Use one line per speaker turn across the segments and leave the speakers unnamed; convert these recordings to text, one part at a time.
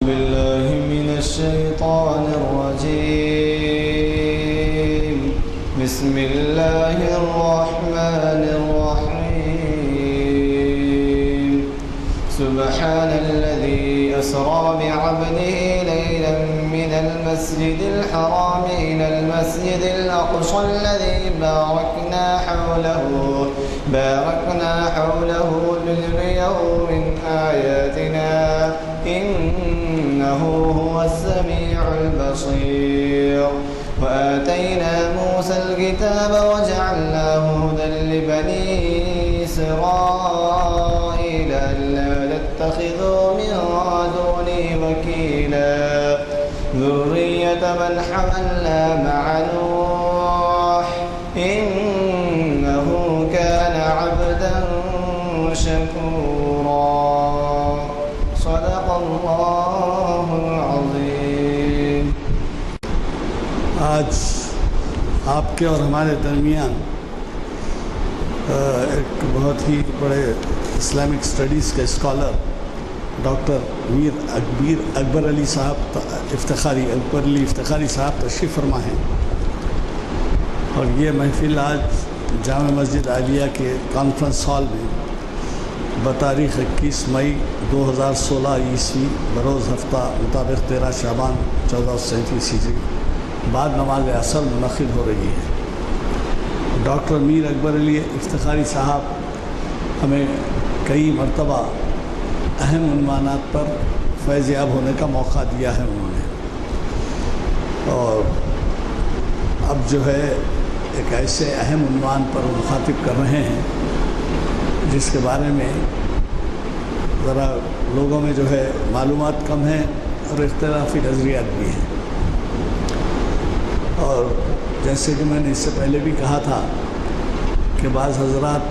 بالله من الشيطان الرجيم. بسم الله الرحمن الرحيم. سبحان الذي أسرى بعبده ليلا من المسجد الحرام إلى المسجد الأقصى الذي باركنا حوله لنريه من آياتنا إنه هو السميع البصير. وآتينا موسى الكتاب وجعلناه هدى لبني إسرائيل ألا تتخذوا من دوني وكيلا ذرية من حملنا مع نوح إنه كان عبدا شكورا. صدق اللہ العظیم.
آج آپ کے اور ہمارے درمیان ایک بہت ہی بڑے اسلامک اسٹڈیز کے اسکالر ڈاکٹر میر اکبر علی صاحب افتخاری صاحب تشریف فرما ہیں، اور یہ محفل آج جامع مسجد عالیہ کے کانفرنس ہال میں بتاریخ 21 مئی 2016 عیسوی بروز ہفتہ مطابق 13 شعبان 1437 ہجری بعد نماز عصر منعقد ہو رہی ہے. ڈاکٹر میر اکبر علی افتخاری صاحب ہمیں کئی مرتبہ اہم عنوانات پر فیض یاب ہونے کا موقع دیا ہے انہوں نے، اور اب جو ہے ایک ایسے اہم عنوان پر مخاطب کر رہے ہیں جس کے بارے میں ذرا لوگوں میں جو ہے معلومات کم ہیں اور اختلافی نظریات بھی ہیں. اور جیسے کہ میں نے اس سے پہلے بھی کہا تھا کہ بعض حضرات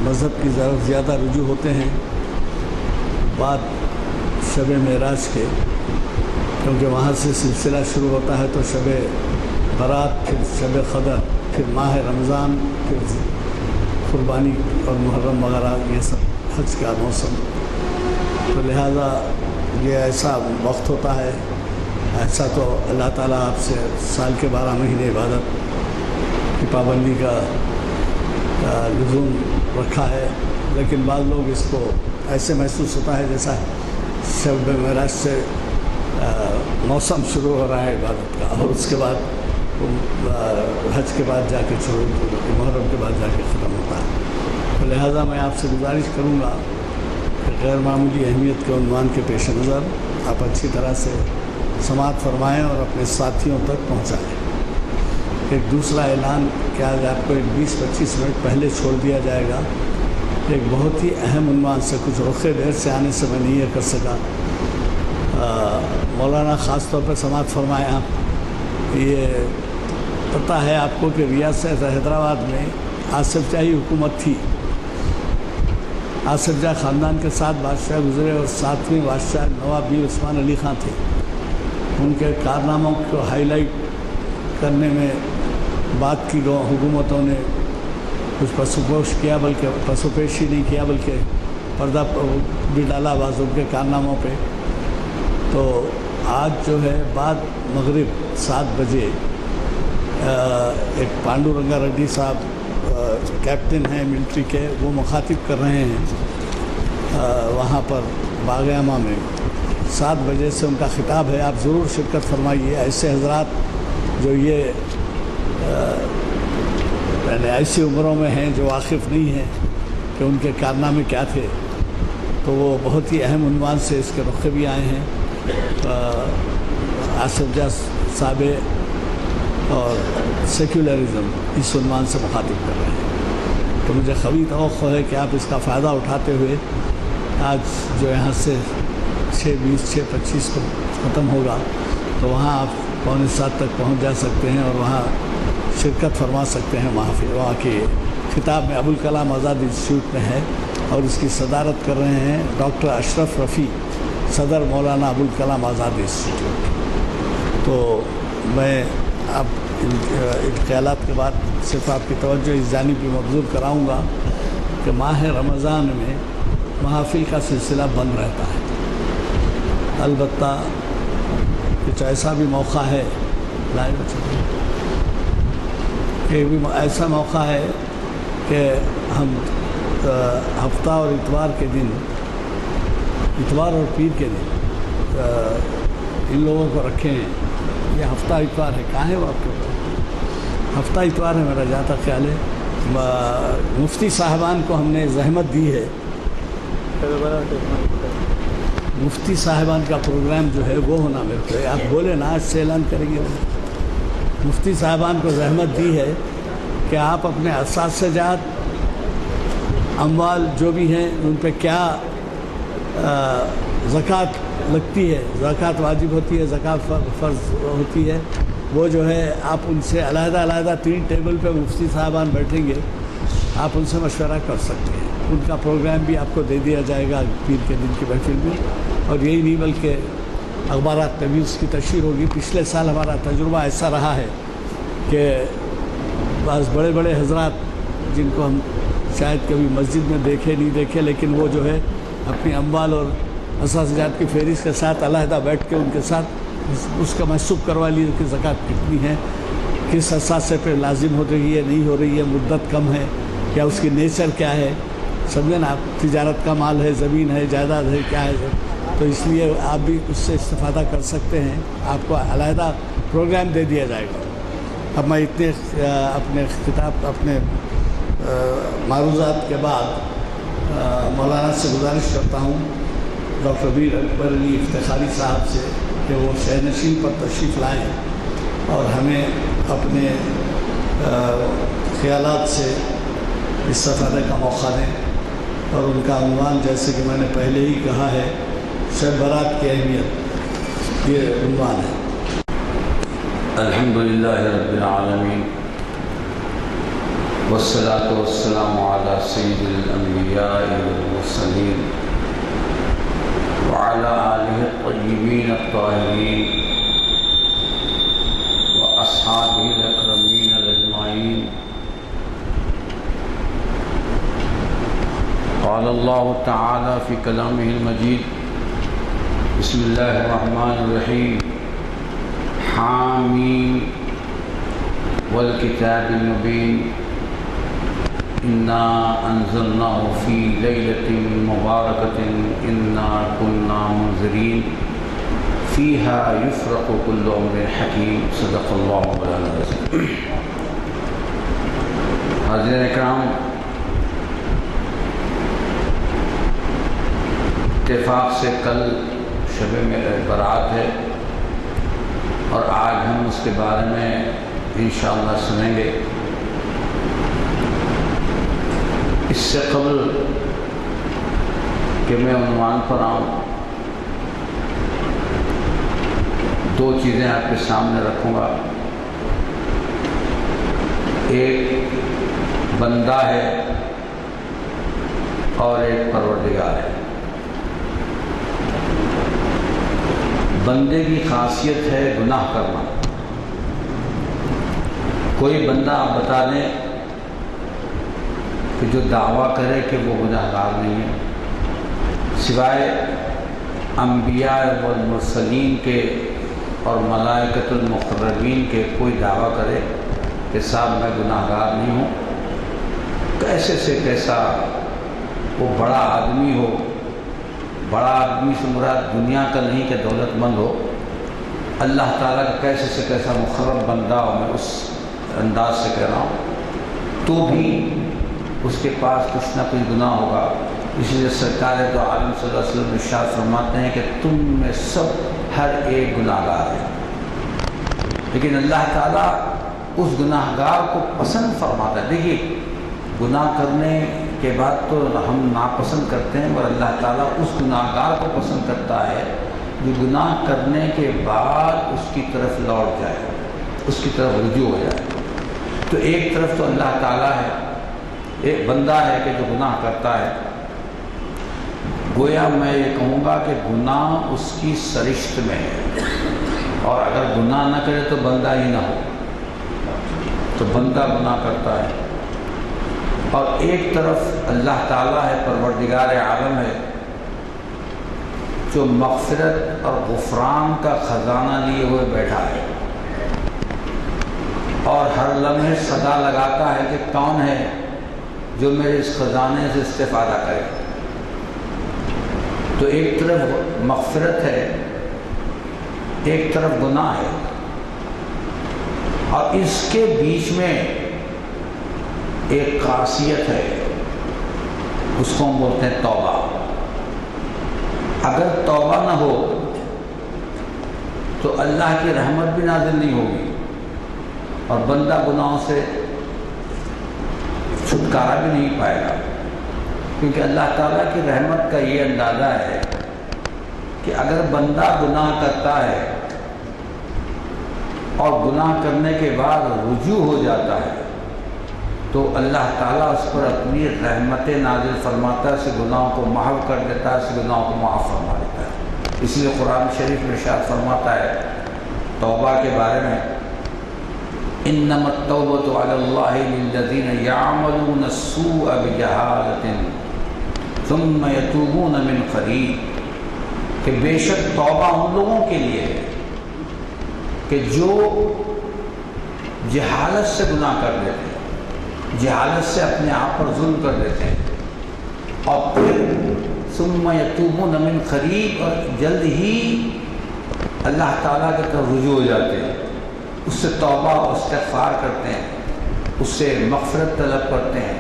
مذہب کی طرف زیادہ رجوع ہوتے ہیں بعد شب معراج کے، کیونکہ وہاں سے سلسلہ شروع ہوتا ہے تو شب برات، پھر شب قدر، پھر ماہ رمضان، پھر قربانی اور محرم وغیرہ، یہ سب حج کا موسم. تو لہذا یہ ایسا وقت ہوتا ہے، ایسا تو اللہ تعالیٰ آپ سے سال کے 12 مہینے عبادت کی پابندی کا لزوم رکھا ہے، لیکن بعض لوگ اس کو ایسے محسوس ہوتا ہے جیسا شب معراج سے موسم شروع ہو رہا ہے عبادت کا، اور اس کے بعد حج کے بعد جا کے محرم کے بعد جا کے ختم ہوتا ہے. تو لہٰذا میں آپ سے گزارش کروں گا کہ غیر معمولی اہمیت کے عنوان کے پیش نظر آپ اچھی طرح سے سماعت فرمائیں اور اپنے ساتھیوں تک پہنچائیں. ایک دوسرا اعلان کہ آج آپ کو ایک 20-25 منٹ پہلے چھوڑ دیا جائے گا. ایک بہت ہی اہم عنوان سے، کچھ رخ دیر سے آنے سے میں نہیں یہ کر سکا. مولانا خاص طور پر سماعت فرمائیں. آپ یہ پتہ ہے آپ کو کہ ریاست حیدرآباد میں آصف جاہی حکومت تھی. آصف جاہ خاندان کے 7 بادشاہ گزرے اور 7ویں بادشاہ نواب میر عثمان علی خان تھے. ان کے کارناموں کو ہائی لائٹ کرنے میں بعد کی حکومتوں نے کچھ پسوپوش کیا، بلکہ پسوپیش ہی نہیں کیا بلکہ پردہ بھی ڈالا بعض ان کے کارناموں پہ. تو آج جو ہے بعد مغرب 7 بجے ایک پانڈو رنگا ریڈی صاحب کیپٹن ہیں ملٹری کے، وہ مخاطب کر رہے ہیں وہاں پر باغ اما میں. 7 بجے سے ان کا خطاب ہے، آپ ضرور شرکت فرمائیے. ایسے حضرات جو یہ یعنی ایسی عمروں میں ہیں جو واقف نہیں ہیں کہ ان کے کارنامے کیا تھے، تو وہ بہت ہی اہم عنوان سے اس کے رخے بھی آئے ہیں. آصف جاہ صاحب اور سیکولرزم اس عنوان سے مخاطب کر رہے ہیں. تو مجھے قوی توقع ہے کہ آپ اس کا فائدہ اٹھاتے ہوئے آج جو یہاں سے 6:20 6:25 کو ختم ہوگا تو وہاں آپ 6:45 تک پہنچ جا سکتے ہیں اور وہاں شرکت فرما سکتے ہیں. وہاں کے خطاب میں ابوالکلام آزاد انسٹیٹیوٹ میں ہے اور اس کی صدارت کر رہے ہیں ڈاکٹر اشرف رفیع، صدر مولانا ابوالکلام آزاد انسٹیٹیوٹ. تو میں اب ان خیالات کے بعد صرف آپ کی توجہ اس جانب بھی مبذول کراؤں گا کہ ماہ رمضان میں محافل کا سلسلہ بند رہتا ہے. البتہ کچھ ایسا بھی موقع ہے کہ بھی ایسا موقع ہے کہ ہم ہفتہ اور اتوار کے دن، اتوار اور پیر کے دن ان لوگوں کو رکھے ہیں. یہ ہفتہ اتوار ہے. کہاں ہے وہ آپ کے اوپر؟ ہفتہ اتوار ہے میرا جہاں تک خیال ہے. مفتی صاحبان کو ہم نے زحمت دی ہے. مفتی صاحبان کا پروگرام جو ہے وہ ہونا میرے کو، آپ بولے نا آج سے اعلان کریں گے. مفتی صاحبان کو زحمت دی ہے کہ آپ اپنے اساتذہ اموال جو بھی ہیں ان پہ کیا زکوٰۃ لگتی ہے، زکوٰۃ واجب ہوتی ہے، زکوٰۃ فرض ہوتی ہے، وہ جو ہے آپ ان سے علیحدہ علیحدہ 3 ٹیبل پہ مفتی صاحبان بیٹھیں گے، آپ ان سے مشورہ کر سکتے ہیں. ان کا پروگرام بھی آپ کو دے دیا جائے گا پیر کے دن کی محفل میں. اور یہی نہیں بلکہ اخبارات میں بھی اس کی تشہیر ہوگی. پچھلے سال ہمارا تجربہ ایسا رہا ہے کہ بعض بڑے بڑے حضرات جن کو ہم شاید کبھی مسجد میں دیکھے نہیں دیکھے، لیکن وہ جو ہے اپنی اموال اور اساتذات کی فہرست کے ساتھ علیحدہ بیٹھ کے ان کے ساتھ اس کا محسوب کروا لیے کہ زکوٰۃ کتنی ہے، کس اساتذے پہ لازم ہو رہی ہے، نہیں ہو رہی ہے، مدت کم ہے یا اس کی نیچر کیا ہے. سمجھے نا آپ، تجارت کا مال ہے، زمین ہے، جائیداد ہے، کیا ہے. تو اس لیے آپ بھی اس سے استفادہ کر سکتے ہیں. آپ کو علیحدہ پروگرام دے دیا جائے گا. اب میں اتنے اپنے خطاب اپنے معروضات کے بعد مولانا سے گزارش کرتا ہوں ڈاکٹر میر اکبر علی افتخاری صاحب سے کہ وہ شہرنشین پر تشریف لائیں اور ہمیں اپنے خیالات سے استفادے کا موقع دیں. اور ان کا عنوان جیسے کہ میں نے پہلے ہی کہا ہے، شب برات کی اہمیت، یہ عنوان ہے.
الحمدللہ رب العالمین والصلاة والسلام علی سید الانبیاء والمرسلین وعلی آلہ الطیبین الطاہرین واصحابہ الاکرمین الاجمعین. قال اللہ تعالی فی کلامہ المجید بسم اللہ الرحمن الرحیم حامیم والکتاب المبین انا انزلناه فی لیلۃ مبارکۃ انا کنا منذرین فیہا یفرق کل امر حکیم. صدق اللہ مولانا العظیم. حاضرین اکرام، اتفاق سے کل شب برات ہے اور آج ہم اس کے بارے میں انشاءاللہ سنیں گے. اس سے قبل کہ میں عنوان پر آؤں، 2 چیزیں آپ کے سامنے رکھوں گا. ایک بندہ ہے اور ایک پروردگار ہے. بندے کی خاصیت ہے گناہ کرنا. کوئی بندہ آپ بتا دیں کہ جو دعویٰ کرے کہ وہ گناہ گار نہیں ہے، سوائے انبیاء والمرسلین کے اور ملائکۃ المقربین کے کوئی دعویٰ کرے کہ صاحب میں گناہ گار نہیں ہوں. کیسے سے کیسا وہ بڑا آدمی ہو، بڑا آدمی سے مراد دنیا کا نہیں کہ دولت مند ہو، اللہ تعالیٰ کا کیسے سے کیسا مقرب بندہ ہو، میں اس انداز سے کہہ رہا ہوں، تو بھی اس کے پاس کچھ نہ کچھ گناہ ہوگا. اس لیے سرکار دو عالم صلی اللہ علیہ وسلم ارشاد فرماتے ہیں کہ تم میں سب ہر ایک گناہ گار ہے، لیکن اللہ تعالیٰ اس گناہ گار کو پسند فرماتا ہے. دیکھیے، گناہ کرنے کے بعد تو ہم ناپسند کرتے ہیں، اور اللہ تعالیٰ اس گناہ گار کو پسند کرتا ہے جو گناہ کرنے کے بعد اس کی طرف لوٹ جائے، اس کی طرف رجوع ہو جائے. تو ایک طرف تو اللہ تعالیٰ ہے، ایک بندہ ہے کہ جو گناہ کرتا ہے. گویا میں یہ کہوں گا کہ گناہ اس کی سرشت میں ہے، اور اگر گناہ نہ کرے تو بندہ ہی نہ ہو، تو بندہ گناہ کرتا ہے. اور ایک طرف اللہ تعالیٰ ہے، پروردگار عالم ہے، جو مغفرت اور غفران کا خزانہ لیے ہوئے بیٹھا ہے اور ہر لمحے صدا لگاتا ہے کہ کون ہے جو میرے اس خزانے سے استفادہ کرے۔ تو ایک طرف مغفرت ہے، ایک طرف گناہ ہے، اور اس کے بیچ میں ایک خاصیت ہے، اس کو ہم بولتے ہیں توبہ۔ اگر توبہ نہ ہو تو اللہ کی رحمت بھی نازل نہیں ہوگی اور بندہ گناہوں سے چھٹکارا بھی نہیں پائے گا، کیونکہ اللہ تعالیٰ کی رحمت کا یہ اندازہ ہے کہ اگر بندہ گناہ کرتا ہے اور گناہ کرنے کے بعد رجوع ہو جاتا ہے تو اللہ تعالیٰ اس پر اپنی رحمت نازل فرماتا ہے، اسے گناہوں کو محو کر دیتا ہے، اسے گناہوں کو معاف فرما دیتا ہے۔ اس لیے قرآن شریف میں ارشاد فرماتا ہے توبہ کے بارے میں، انما التوبۃ علی اللہ للذین یعملون السوء بجہالۃ ثم یتوبون من قریب، کہ بے شک توبہ ان لوگوں کے لیے ہے کہ جو جہالت سے گناہ کر دیتے ہیں، جہالت سے اپنے آپ پر ظلم کر دیتے ہیں، اور پھر ثم یتوبون من قریب، اور جلد ہی اللہ تعالیٰ کی طرف رجوع ہو جاتے ہیں، اس سے توبہ اور استغفار کرتے ہیں، اس سے مغفرت طلب کرتے ہیں،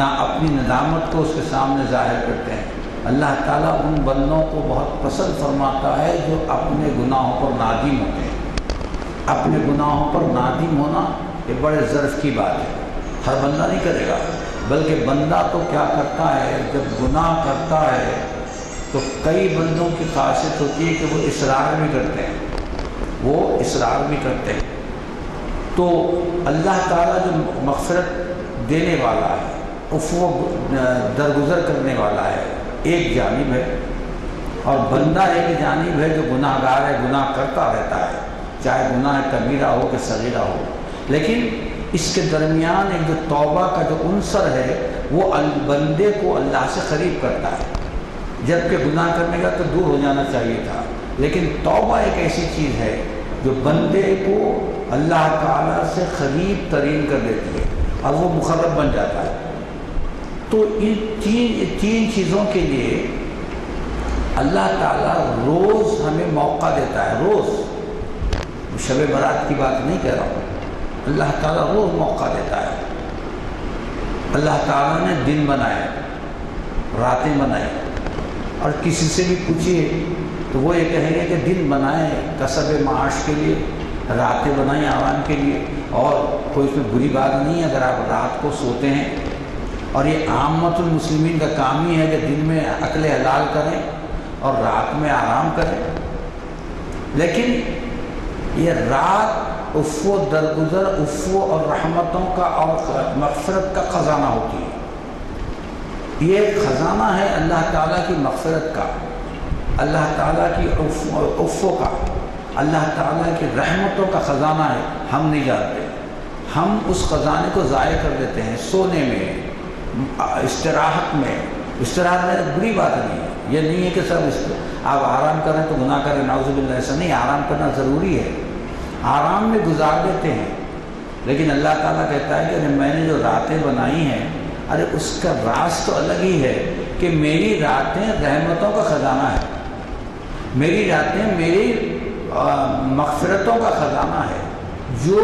اپنی ندامت کو اس کے سامنے ظاہر کرتے ہیں۔ اللہ تعالیٰ ان بندوں کو بہت پسند فرماتا ہے جو اپنے گناہوں پر نادم ہوتے ہیں۔ اپنے گناہوں پر نادم ہونا یہ بڑے ظرف کی بات ہے، ہر بندہ نہیں کرے گا، بلکہ بندہ تو کیا کرتا ہے، جب گناہ کرتا ہے تو کئی بندوں کی خاصیت ہوتی ہے کہ وہ اصرار بھی کرتے ہیں، وہ اصرار بھی کرتے ہیں۔ تو اللہ تعالیٰ جو مغفرت دینے والا ہے، عفو درگزر کرنے والا ہے، ایک جانب ہے، اور بندہ ایک جانب ہے جو گناہ گار ہے، گناہ کرتا رہتا ہے، چاہے گناہ کبیرہ ہو کہ صغیرہ ہو۔ لیکن اس کے درمیان ایک جو توبہ کا جو عنصر ہے وہ بندے کو اللہ سے قریب کرتا ہے، جبکہ گناہ کرنے کا تو دور ہو جانا چاہیے تھا، لیکن توبہ ایک ایسی چیز ہے جو بندے کو اللہ تعالیٰ سے قریب ترین کر دیتی ہے اور وہ مقرب بن جاتا ہے۔ تو ان تین چیزوں کے لیے اللہ تعالیٰ روز ہمیں موقع دیتا ہے، روز، شب برات کی بات نہیں کہہ رہا ہوں، اللہ تعالیٰ روز موقع دیتا ہے۔ اللہ تعالیٰ نے دن بنائے، راتیں بنائیں، اور کسی سے بھی پوچھیے تو وہ یہ کہیں گے کہ دن بنائے کسب معاش کے لیے، راتیں بنائیں آرام کے لیے، اور کوئی اس میں بری بات نہیں ہے اگر آپ رات کو سوتے ہیں، اور یہ عامت المسلمین کا کام ہی ہے کہ دن میں اکل حلال کریں اور رات میں آرام کریں۔ لیکن یہ رات عفو درگزر، عفو اور رحمتوں کا اور مغفرت کا خزانہ ہوتی ہے۔ یہ ایک خزانہ ہے اللہ تعالیٰ کی مغفرت کا، اللہ تعالیٰ کی عفو کا، اللہ تعالیٰ کی رحمتوں کا خزانہ ہے، ہم نہیں جانتے۔ ہم اس خزانے کو ضائع کر دیتے ہیں سونے میں، استراحت میں۔ استراحت میں بری بات نہیں ہے، یہ نہیں ہے کہ سب آپ آرام کریں تو گناہ کریں، نعوذ باللہ، ایسا نہیں، آرام کرنا ضروری ہے، آرام میں گزار دیتے ہیں، لیکن اللہ تعالیٰ کہتا ہے کہ میں نے جو راتیں بنائی ہیں، ارے اس کا راز تو الگ ہی ہے کہ میری راتیں رحمتوں کا خزانہ ہے، میری راتیں میری مغفرتوں کا خزانہ ہے۔ جو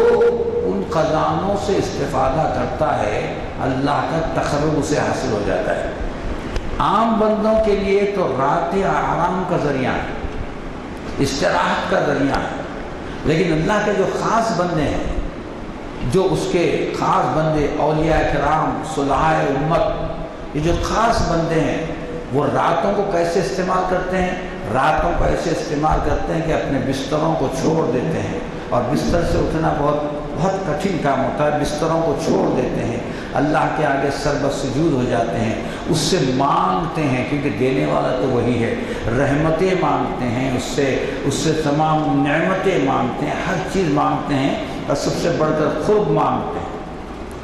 ان خزانوں سے استفادہ کرتا ہے اللہ کا تقرب اسے حاصل ہو جاتا ہے۔ عام بندوں کے لیے تو راتیں آرام کا ذریعہ ہے، استراحت کا ذریعہ ہے، لیکن اللہ کے جو خاص بندے ہیں، جو اس کے خاص بندے اولیاء کرام، صلحاء امت، یہ جو خاص بندے ہیں وہ راتوں کو کیسے استعمال کرتے ہیں؟ راتوں کو ایسے استعمال کرتے ہیں کہ اپنے بستروں کو چھوڑ دیتے ہیں، اور بستر سے اٹھنا بہت کٹھن کام ہوتا ہے، بستروں کو چھوڑ دیتے ہیں، اللہ کے آگے سر بسجود ہو جاتے ہیں، اس سے مانگتے ہیں، کیونکہ دینے والا تو وہی ہے، رحمتیں مانگتے ہیں، اس سے تمام نعمتیں مانگتے ہیں، ہر چیز مانگتے ہیں، اور سب سے بڑھ کر قرب مانگتے ہیں،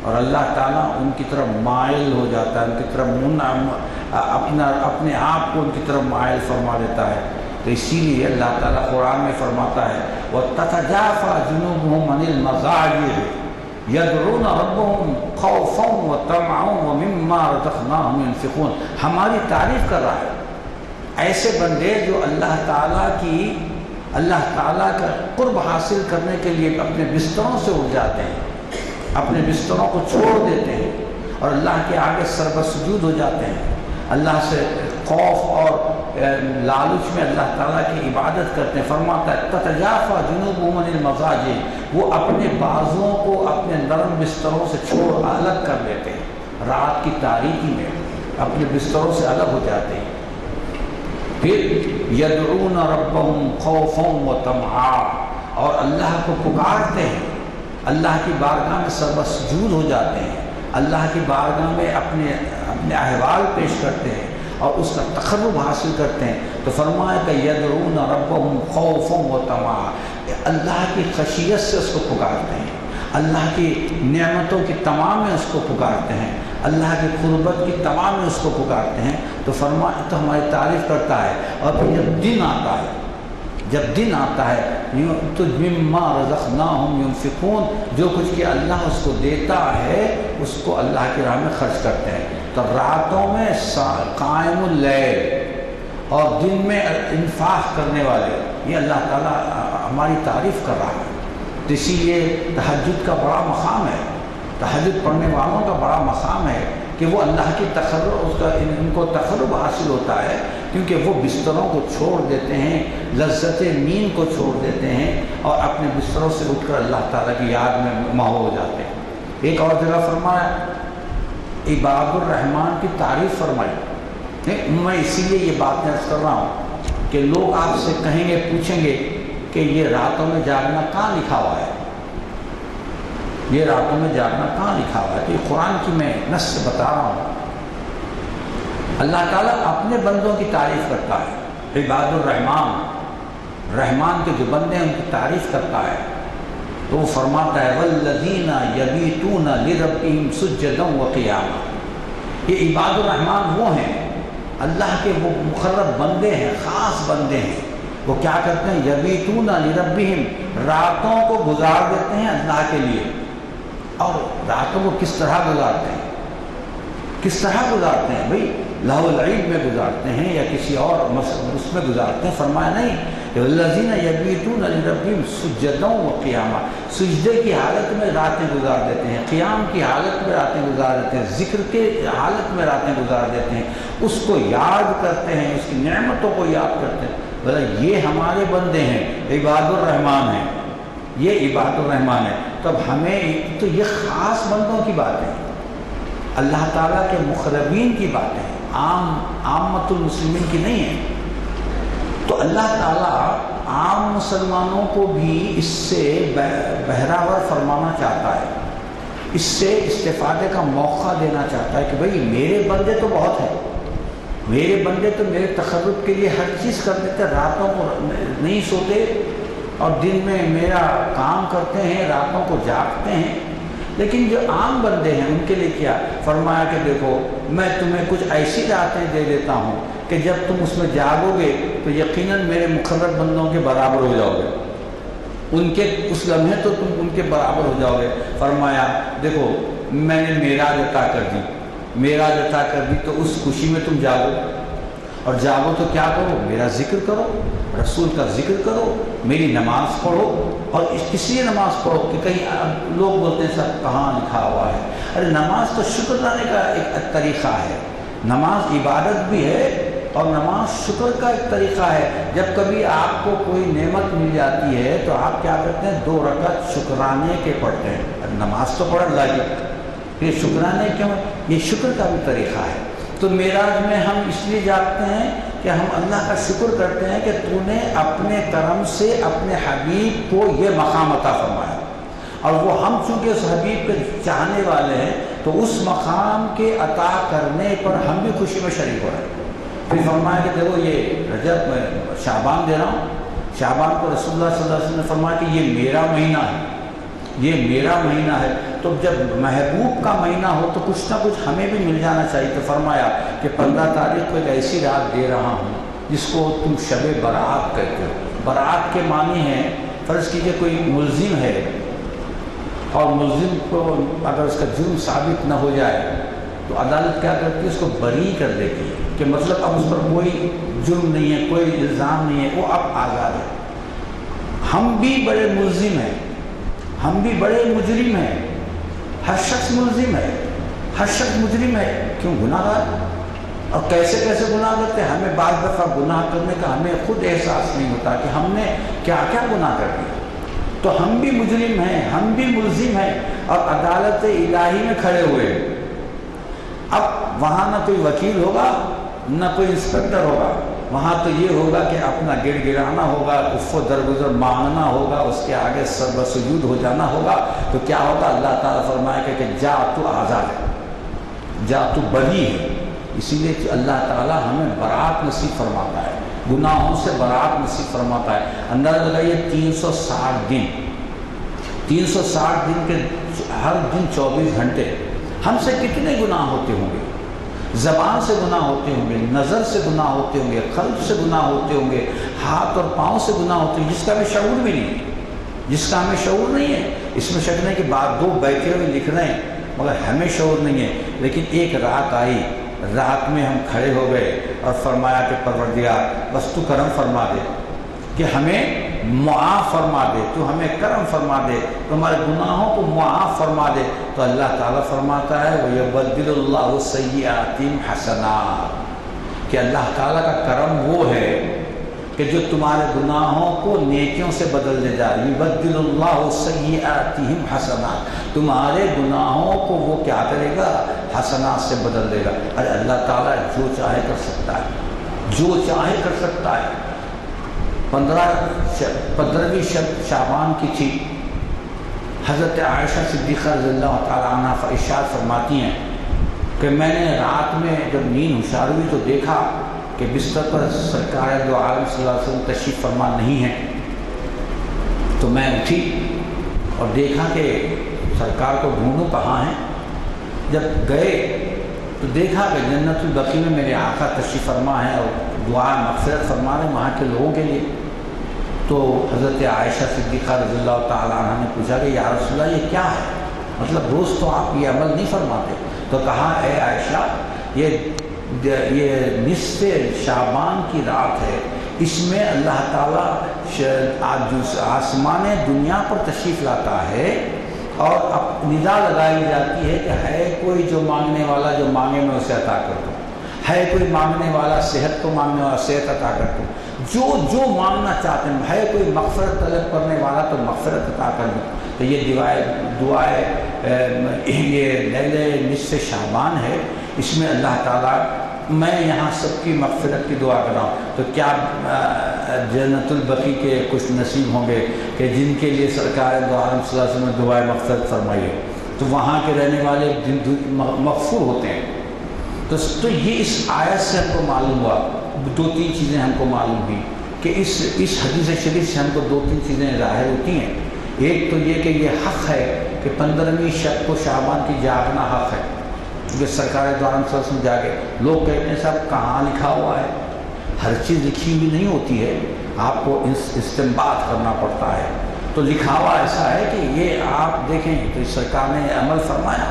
اور اللہ تعالیٰ ان کی طرف مائل ہو جاتا ہے، ان کی طرف اپنے آپ کو ان کی طرف مائل فرما دیتا ہے۔ تو اسی لیے اللہ تعالیٰ قرآن میں فرماتا ہے وَتَتَجَافَى جُنُوبُهُمْ عَنِ الْمَضَاجِعِ يَدْعُونَ رَبَّهُمْ خَوْفًا وَطَمَعًا وَمِمَّا رَزَقْنَاهُمْ يُنْفِقُونَ۔ ہماری تعریف کر رہا ہے ایسے بندے جو اللہ تعالیٰ کا قرب حاصل کرنے کے لیے اپنے بستروں سے اٹھ جاتے ہیں، اپنے بستروں کو چھوڑ دیتے ہیں اور اللہ کے آگے سربسجود ہو جاتے ہیں، اللہ سے خوف اور لالچ میں اللہ تعالیٰ کی عبادت کرتے ہیں۔ فرماتا ہے تتجافا جنوبہم عن المضاجع، وہ اپنے بازوؤں کو اپنے نرم بستروں سے چھوڑ الگ کر لیتے ہیں، رات کی تاریکی میں اپنے بستروں سے الگ ہو جاتے ہیں۔ پھر یدعون ربہم خوفا وطمعا، اور اللہ کو پکارتے ہیں، اللہ کی بارگاہ میں سربسجود ہو جاتے ہیں، اللہ کی بارگاہ میں اپنے احوال پیش کرتے ہیں اور اس کا تقرب حاصل کرتے ہیں۔ تو فرمایا کہ یدعون ربہم خوفا وطمعا، اللہ کی خشیت سے اس کو پکارتے ہیں، اللہ کی نعمتوں کی تمام میں اس کو پکارتے ہیں، اللہ کی قربت کی تمام میں اس کو پکارتے ہیں۔ تو فرمایا تو ہماری تعریف کرتا ہے۔ اور پھر جب دن آتا ہے تو مما رزقناہم ينفقون، جو کچھ کہ اللہ اس کو دیتا ہے اس کو اللہ کی راہ میں خرچ کرتے ہیں۔ تو راتوں میں قائم اللیل اور دن میں انفاق کرنے والے، یہ اللہ تعالیٰ ہماری تعریف کر رہا ہے۔ تو اسی لیے تہجد کا بڑا مقام ہے، تہجد پڑھنے والوں کا بڑا مقام ہے کہ وہ اللہ کی تقرب، ان کو تقرب حاصل ہوتا ہے، کیونکہ وہ بستروں کو چھوڑ دیتے ہیں، لذت نیند کو چھوڑ دیتے ہیں اور اپنے بستروں سے اٹھ کر اللہ تعالیٰ کی یاد میں مہو ہو جاتے ہیں۔ ایک اور جگہ فرمایا عباد الرحمن کی تعریف فرمائی۔ میں اسی لیے یہ بات عرض کر رہا ہوں کہ لوگ آپ سے کہیں گے، پوچھیں گے کہ یہ راتوں میں جاگنا کہاں لکھا ہوا ہے، یہ راتوں میں جاگنا کہاں لکھا ہوا ہے؟ تو یہ قرآن کی میں نص سے بتا رہا ہوں۔ اللہ تعالیٰ اپنے بندوں کی تعریف کرتا ہے، عباد الرحمن، رحمان کے جو بندے ہیں ان کی تعریف کرتا ہے، تو وہ فرماتا ہے والذین یبیتون لربہم سجدا وقیاما۔ یہ عباد الرحمن وہ ہیں، اللہ کے وہ مقرب بندے ہیں، خاص بندے ہیں۔ وہ کیا کرتے ہیں؟ یبیتون لربہم، راتوں کو گزار دیتے ہیں اللہ کے لیے۔ اور راتوں کو کس طرح گزارتے ہیں؟ کس طرح گزارتے ہیں بھئی؟ لہو العید میں گزارتے ہیں یا کسی اور اس میں گزارتے ہیں؟ فرمایا نہیں کہ الذین یبیتون لربہم سجدا وقیاما، سجدے کی حالت میں راتیں گزار دیتے ہیں، قیام کی حالت میں راتیں گزار دیتے ہیں، ذکر کے حالت میں راتیں گزار دیتے ہیں، اس کو یاد کرتے ہیں، اس کی نعمتوں کو یاد کرتے ہیں۔ بھلا یہ ہمارے بندے ہیں، عباد الرحمن ہیں، یہ عباد الرحمن ہے۔ تو اب ہمیں تو یہ خاص بندوں کی بات ہے، اللہ تعالیٰ کے مقربین کی بات ہے، عامت المسلمین کی نہیں ہے۔ تو اللہ تعالیٰ عام مسلمانوں کو بھی اس سے بہراور فرمانا چاہتا ہے، اس سے استفادے کا موقع دینا چاہتا ہے کہ بھئی میرے بندے تو بہت ہیں، میرے بندے تو میرے تقرب کے لیے ہر چیز کر دیتے، راتوں کو نہیں سوتے اور دن میں میرا کام کرتے ہیں، راتوں کو جاگتے ہیں۔ لیکن جو عام بندے ہیں ان کے لیے کیا فرمایا کہ دیکھو میں تمہیں کچھ ایسی راتیں دے دیتا ہوں کہ جب تم اس میں جاگو گے تو یقیناً میرے مقرب بندوں کے برابر ہو جاؤ گے، ان کے اس لمحے تو تم ان کے برابر ہو جاؤ گے۔ فرمایا دیکھو میں نے معراج عطا کر دی، معراج عطا کر دی تو اس خوشی میں تم جاگو، اور جاگو تو کیا کرو؟ میرا ذکر کرو، رسول کا ذکر کرو، میری نماز پڑھو۔ اور اس لیے نماز پڑھو کہ کہیں لوگ بولتے ہیں سب کہاں لکھا ہوا ہے؟ ارے نماز تو شکر لانے کا ایک طریقہ ہے، نماز عبادت بھی ہے اور نماز شکر کا ایک طریقہ ہے۔ جب کبھی آپ کو کوئی نعمت مل جاتی ہے تو آپ کیا کرتے ہیں؟ 2 رکعت شکرانے کے پڑھتے ہیں۔ نماز تو پڑھ اللہ کی، یہ شکرانے کیوں؟ یہ شکر کا بھی طریقہ ہے۔ تو معراج میں ہم اس لیے جاگتے ہیں کہ ہم اللہ کا شکر کرتے ہیں کہ تو نے اپنے کرم سے اپنے حبیب کو یہ مقام عطا فرمایا، اور وہ ہم چونکہ اس حبیب کے چاہنے والے ہیں تو اس مقام کے عطا کرنے پر ہم بھی خوشی میں شریک ہو رہے ہیں۔ پھر فرمایا کہ دیکھو یہ رجب میں شعبان دے رہا ہوں، شعبان کو رسول اللہ صلی اللہ علیہ وسلم نے فرمایا کہ یہ میرا مہینہ ہے، یہ میرا مہینہ ہے۔ تو تو جب محبوب کا مہینہ ہو تو کچھ نہ کچھ ہمیں بھی مل جانا چاہیے. تو فرمایا کہ 15 تاریخ کو ایک ایسی رات دے رہا ہوں جس کو تم شب برات کہتے ہو. برات کے معنی ہیں، فرض کیجئے کوئی ملزم ہے اور ملزم کو اگر اس کا جرم ثابت نہ ہو جائے تو عدالت کیا کرتی ہے، اس کو بری کر دیتی ہے کہ مطلب اب اس پر کوئی جرم نہیں ہے، کوئی الزام نہیں ہے، وہ اب آزاد ہے. ہم بھی بڑے ملزم ہیں، ہم بھی بڑے مجرم ہیں. ہر شخص ملزم ہے، ہر شخص مجرم ہے. کیوں؟ گناہ گار. اور کیسے کیسے گناہ کرتے ہیں؟ ہمیں بعض دفعہ گناہ کرنے کا ہمیں خود احساس نہیں ہوتا کہ ہم نے کیا کیا گناہ کر دیا. تو ہم بھی مجرم ہیں، ہم بھی ملزم ہیں اور عدالت الہی میں کھڑے ہوئے. اب وہاں نہ کوئی وکیل ہوگا نہ کوئی انسپکٹر ہوگا، وہاں تو یہ ہوگا کہ اپنا گڑ گڑانا ہوگا، عفو و درگزر مانگنا ہوگا، اس کے آگے سر سجود ہو جانا ہوگا. تو کیا ہوگا؟ اللہ تعالیٰ فرمائے گا کہ جا تو آزاد ہے، جا تو بری ہے. اسی لیے کہ اللہ تعالیٰ ہمیں برات نصیب فرماتا ہے، گناہوں سے برات نصیب فرماتا ہے. اندازہ لگائیے 360 دن، 360 دن کے ہر دن 24 گھنٹے ہم سے کتنے گناہ ہوتے ہوں گے. زبان سے گناہ ہوتے ہوں گے، نظر سے گناہ ہوتے ہوں گے، قلب سے گناہ ہوتے ہوں گے، ہاتھ اور پاؤں سے گناہ ہوتے ہیں جس کا ہمیں شعور بھی نہیں ہے، جس کا ہمیں شعور نہیں ہے. اس میں شک نہیں کہ بعد دو بیٹھے ہوئے لکھ رہے ہیں مگر ہمیں شعور نہیں ہے. لیکن ایک رات آئی، رات میں ہم کھڑے ہو گئے اور فرمایا کہ پروردگار بس تو کرم فرما دے کہ ہمیں معاف فرما دے، تو ہمیں کرم فرما دے، تو ہمارے گناہوں کو معاف فرما دے. تو اللہ تعالیٰ فرماتا ہے وَيُبَدِّلُ اللَّهُ سَيِّئَاتِهِمْ حَسَنَاتٍ، کہ اللہ تعالیٰ کا کرم وہ ہے کہ جو تمہارے گناہوں کو نیکیوں سے بدل دے جائے. يُبَدِّلُ اللَّهُ سَيِّئَاتِهِمْ حَسَنَاتٍ، تمہارے گناہوں کو وہ کیا کرے گا؟ حسنات سے بدل دے گا. ارے اللہ تعالیٰ جو چاہے کر سکتا ہے، جو چاہے کر سکتا ہے. 15ویں شب شعبان کی تھی. حضرت عائشہ صدیقہ رضی اللہ تعالیٰ عنہ ارشاد فرماتی ہیں کہ میں نے رات میں جب نیند ہوشیار ہوئی تو دیکھا کہ بستر پر سرکار دو عالم صلی اللہ علیہ وسلم تشریف فرما نہیں ہیں. تو میں اٹھی اور دیکھا کہ سرکار کو ڈھونڈوں کہاں ہیں. جب گئے تو دیکھا کہ جنت البقیع میں میرے آقا تشریف فرما ہے اور دعا مغفرت فرما رہے ہیں وہاں کے لوگوں کے لیے. تو حضرت عائشہ صدیقہ رضی اللہ تعالیٰ عنہ نے پوچھا کہ یا رسول اللہ یہ کیا ہے؟ مطلب روز تو آپ یہ عمل نہیں فرماتے. تو کہا اے عائشہ یہ نصف شعبان کی رات ہے، اس میں اللہ تعالیٰ آسمان دنیا پر تشریف لاتا ہے اور اب ندا لگائی جاتی ہے کہ ہے کوئی جو مانگنے والا جو مانگے میں اسے عطا کر دوں، ہے کوئی مانگنے والا صحت کو مانگنے والا صحت عطا کر دوں، جو مانگنا چاہتے ہیں، ہے کوئی مغفرت طلب کرنے والا تو مغفرت عطا کر دوں. تو یہ دعائے یہ لیلہ نصف شعبان ہے. اس میں اللہ تعالیٰ میں یہاں سب کی مغفرت کی دعا کر رہا ہوں. تو کیا جنت البقیع کے کچھ نصیب ہوں گے کہ جن کے لیے سرکار دو عالم صلی اللہ علیہ وسلم نے دعائے مغفرت فرمائی ہے، تو وہاں کے رہنے والے مغفور ہوتے ہیں. تو یہ اس آیت سے ہم کو معلوم ہوا. 2-3 چیزیں ہم کو معلوم ہوئی کہ اس حدیث شریف سے ہم کو 2-3 چیزیں ظاہر ہوتی ہیں. ایک تو یہ کہ یہ حق ہے کہ 15ویں شب کو شعبان کی جاگنا حق ہے، کیونکہ سرکار دو عالم صلی اللہ علیہ وسلم جاگے. لوگ کہتے ہیں صاحب کہاں لکھا ہوا ہے؟ ہر چیز لکھی ہوئی نہیں ہوتی ہے، آپ کو استنباط کرنا پڑتا ہے. تو لکھا ہوا ایسا ہے کہ یہ آپ دیکھیں تو سرکار نے عمل فرمایا.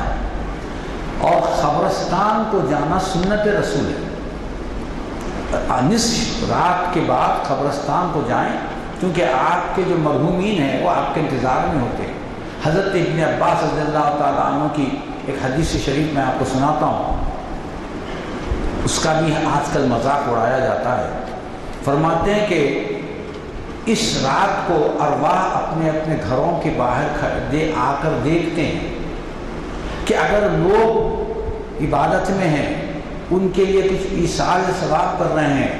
اور قبرستان کو جانا سنت رسول ہے. نصف رات کے بعد قبرستان کو جائیں کیونکہ آپ کے جو مرحومین ہیں وہ آپ کے انتظار میں ہوتے ہیں. حضرت ابن عباس رضی اللہ تعالیٰ عنہ کی ایک حدیث شریف میں آپ کو سناتا ہوں، اس کا بھی آج کل مذاق اڑایا جاتا ہے. فرماتے ہیں کہ اس رات کو ارواح اپنے اپنے گھروں کے باہر آ کر دیکھتے ہیں کہ اگر لوگ عبادت میں ہیں، ان کے لیے کچھ ایصال ثواب کر رہے ہیں،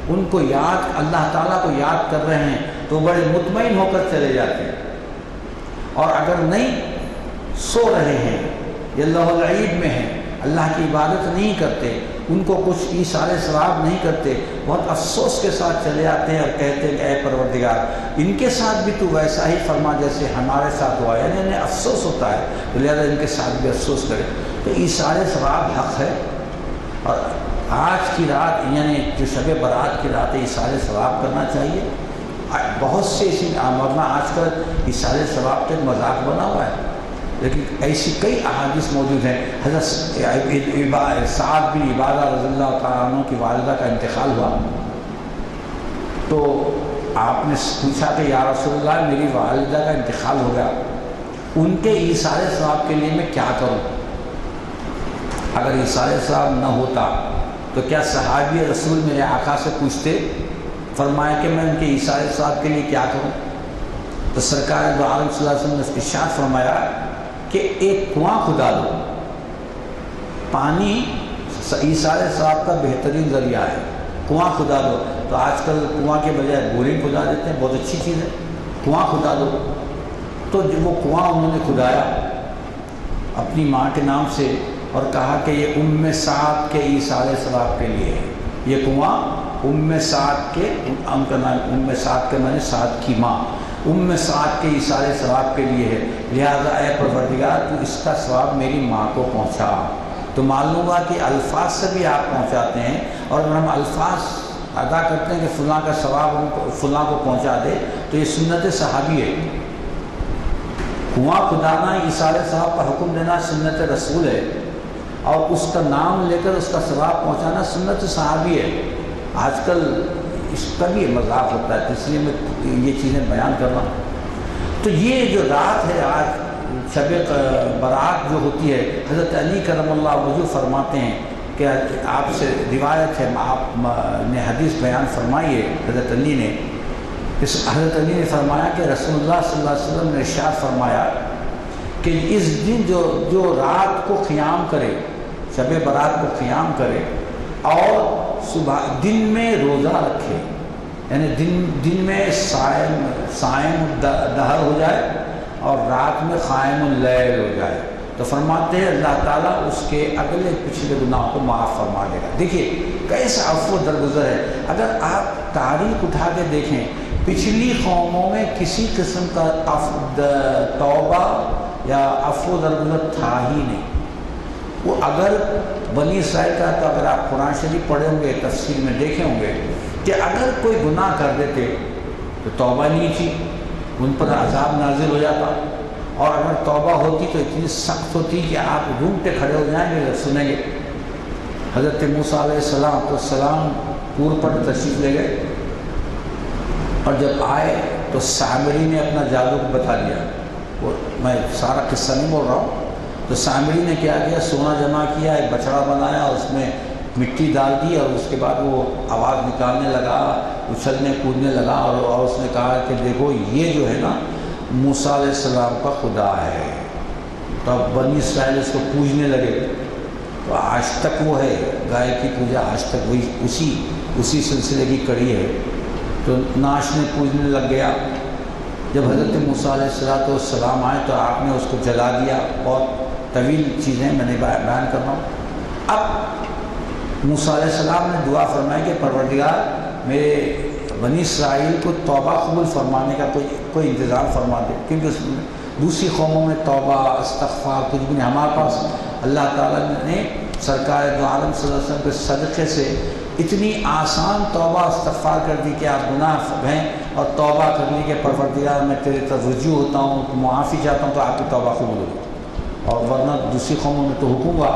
ان کو اللہ تعالیٰ کو یاد کر رہے ہیں تو بڑے مطمئن ہو کر چلے جاتے ہیں. اور اگر نہیں، سو رہے ہیں یا اللہ العید میں ہیں، اللہ کی عبادت نہیں کرتے، ان کو کچھ ایثار ثواب نہیں کرتے، بہت افسوس کے ساتھ چلے آتے ہیں اور کہتے ہیں کہ اے پروردگار ان کے ساتھ بھی تو ویسا ہی فرما جیسے ہمارے ساتھ ہوا، یعنی انہیں افسوس ہوتا ہے تو لہٰذا ان کے ساتھ بھی افسوس کرے۔ تو ایثار ثواب حق ہے، اور آج کی رات یعنی جو شب برات کی رات ہے ایثار ثواب کرنا چاہیے۔ بہت سے ایسی ورنہ آج کل ایثار ثواب کا ایک مذاق بنا ہوا ہے، لیکن ایسی کئی احادیث موجود ہیں۔ حضرت سعد بن عبادہ رضی اللہ تعالیٰ عنہ کی والدہ کا انتقال ہوا تو آپ نے پوچھا کہ یا رسول اللہ میری والدہ کا انتقال ہو گیا، ان کے ایثار ثواب کے لیے میں کیا کروں؟ اگر ایثار ثواب نہ ہوتا تو کیا صحابی رسول میرے آقا سے پوچھتے؟ فرمایا کہ میں ان کے ایثار ثواب کے لیے کیا کروں؟ تو سرکار دو عالم صلی اللہ علیہ وسلم نے ارشاد فرمایا کہ ایک کنواں کھدا دو۔ پانی ایثار ثواب کا بہترین ذریعہ ہے، کنواں کھدا دو۔ تو آج کل کنواں کے بجائے بورنگ کھدا دیتے ہیں، بہت اچھی چیز ہے، کنواں کھدا دو۔ تو جب وہ کنواں انہوں نے کھدایا اپنی ماں کے نام سے اور کہا کہ یہ ام سعد کے ایثار ثواب کے لیے ہے، یہ کنواں ام سعد کے، ان کا نام ام سعد کے معنی سعد کی ماں، ام سعد کے ایثار ثواب کے لیے ہے، لہذا اے پروردگار تو اس کا ثواب میری ماں کو پہنچا۔ تو معلوم ہوا کہ الفاظ سے بھی آپ پہنچاتے ہیں، اور اگر ہم الفاظ ادا کرتے ہیں کہ فلاں کا ثواب فلاں کو پہنچا دے تو یہ سنت صحابی ہے۔ کنواں کھدانا ایثار ثواب کا حکم دینا سنت رسول ہے، اور اس کا نام لے کر اس کا ثواب پہنچانا سنت صحابی ہے۔ آج کل اس کا بھی مذاق ہوتا ہے، اس لیے میں یہ چیزیں بیان کر رہا ہوں۔ تو یہ جو رات ہے آج شب برات جو ہوتی ہے، حضرت علی کرم اللہ وجہ فرماتے ہیں کہ آپ سے روایت ہے، آپ نے حدیث بیان فرمائی ہے حضرت علی نے، حضرت علی نے فرمایا کہ رسول اللہ صلی اللہ علیہ وسلم نے ارشاد فرمایا کہ اس دن جو رات کو قیام کرے، شب برات کو قیام کرے اور صبح دن میں روزہ رکھے، یعنی دن میں صائم دہر ہو جائے اور رات میں قائم اللیل ہو جائے، تو فرماتے ہیں اللہ تعالیٰ اس کے اگلے پچھلے گناہوں کو معاف فرما دے گا۔ دیکھیے کیسا عفو درگزر ہے۔ اگر آپ تاریخ اٹھا کے دیکھیں، پچھلی قوموں میں کسی قسم کا توبہ یا عفو درگزر تھا ہی نہیں۔ وہ اگر بنی اسرائیل کا، تو اگر آپ قرآن شریف پڑھے ہوں گے تفسیر میں دیکھے ہوں گے کہ اگر کوئی گناہ کر دیتے تو توبہ نہیں تھی، ان پر عذاب نازل ہو جاتا، اور اگر توبہ ہوتی تو اتنی سخت ہوتی کہ آپ ڈھونڈتے کھڑے ہو جائیں گے جب سنیں گے۔ حضرت موسیٰ علیہ السلام پور پر تشریف لے گئے، اور جب آئے تو سامری نے اپنا جادو بتا دیا۔ وہ میں سارا قصہ نہیں بول رہا ہوں۔ تو سامری نے کیا کیا، سونا جمع کیا، ایک بچڑا بنایا اور اس میں مٹی ڈال دی، اور اس کے بعد وہ آواز نکالنے لگا، اچھلنے کودنے لگا، اور اس نے کہا کہ دیکھو یہ جو ہے نا موسیٰ علیہ السلام کا خدا ہے۔ تو اب بنی اسرائیل اس کو پوجنے لگے، تو آج تک وہ ہے گائے کی پوجا، آج تک وہی اسی سلسلے کی کڑی ہے۔ تو ناشنے پوجنے لگ گیا۔ جب حضرت موسیٰ علیہ السلام آئے تو آپ نے اس کو جلا دیا، اور طویل چیزیں میں نے بیان کر رہا ہوں۔ اب موسیٰ علیہ السلام نے دعا فرمائی کہ پروردگار میرے بنی اسرائیل کو توبہ قبول فرمانے کا کوئی انتظام فرما دے، کیونکہ اس دوسری قوموں میں توبہ استغفار کچھ بھی نہیں۔ ہمارے پاس اللہ تعالیٰ نے سرکار دو عالم صلی اللہ علیہ وسلم کے صدقے سے اتنی آسان توبہ استغفار کر دی کہ آپ گناہ ہیں اور توبہ کرنے کے پروردگار میں تیرے طرف رجوع ہوتا ہوں، معافی چاہتا ہوں، تو آپ کی توبہ قبول ہوگی۔ اور ورنہ دوسری قوموں میں تو حکم ہوا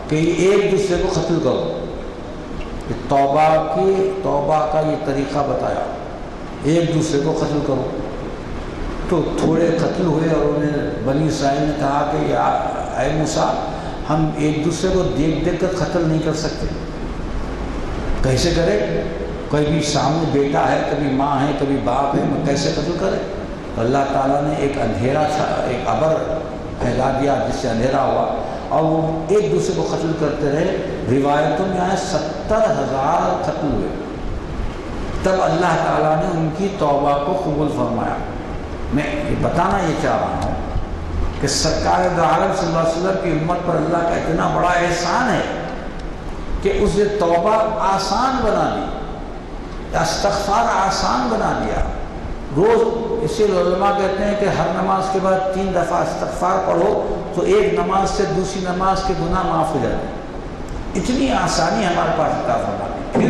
کہ ایک دوسرے کو قتل کرو۔ توبہ کا یہ طریقہ بتایا، ایک دوسرے کو قتل کرو۔ تو تھوڑے قتل ہوئے، اور انہیں بنی اسرائیل نے کہا کہ اے موسیٰ ہم ایک دوسرے کو دیکھ کر قتل نہیں کر سکتے، کیسے کرے؟ کبھی سامنے بیٹا ہے، کبھی ماں ہے، کبھی باپ ہے، میں کیسے قتل کرے؟ تو اللہ تعالیٰ نے ایک اندھیرا ایک ابر پھیلا دیا جس سے اندھیرا ہوا، اور وہ ایک دوسرے کو قتل کرتے رہے۔ روایتوں میں آئے 70,000 قتل ہوئے، تب اللہ تعالیٰ نے ان کی توبہ کو قبول فرمایا۔ میں یہ بتانا یہ چاہ رہا ہوں کہ سرکار دو عالم صلی اللہ علیہ وسلم کی امت پر اللہ کا اتنا بڑا احسان ہے کہ اسے توبہ آسان بنا دی، استغفار آسان بنا دیا۔ روز اسی علماء کہتے ہیں کہ ہر نماز کے بعد 3 دفعہ استغفار پڑھو تو ایک نماز سے دوسری نماز کے گناہ معاف ہو جاتے ہیں۔ اتنی آسانی ہمارے پاس عطا فرما دی، پھر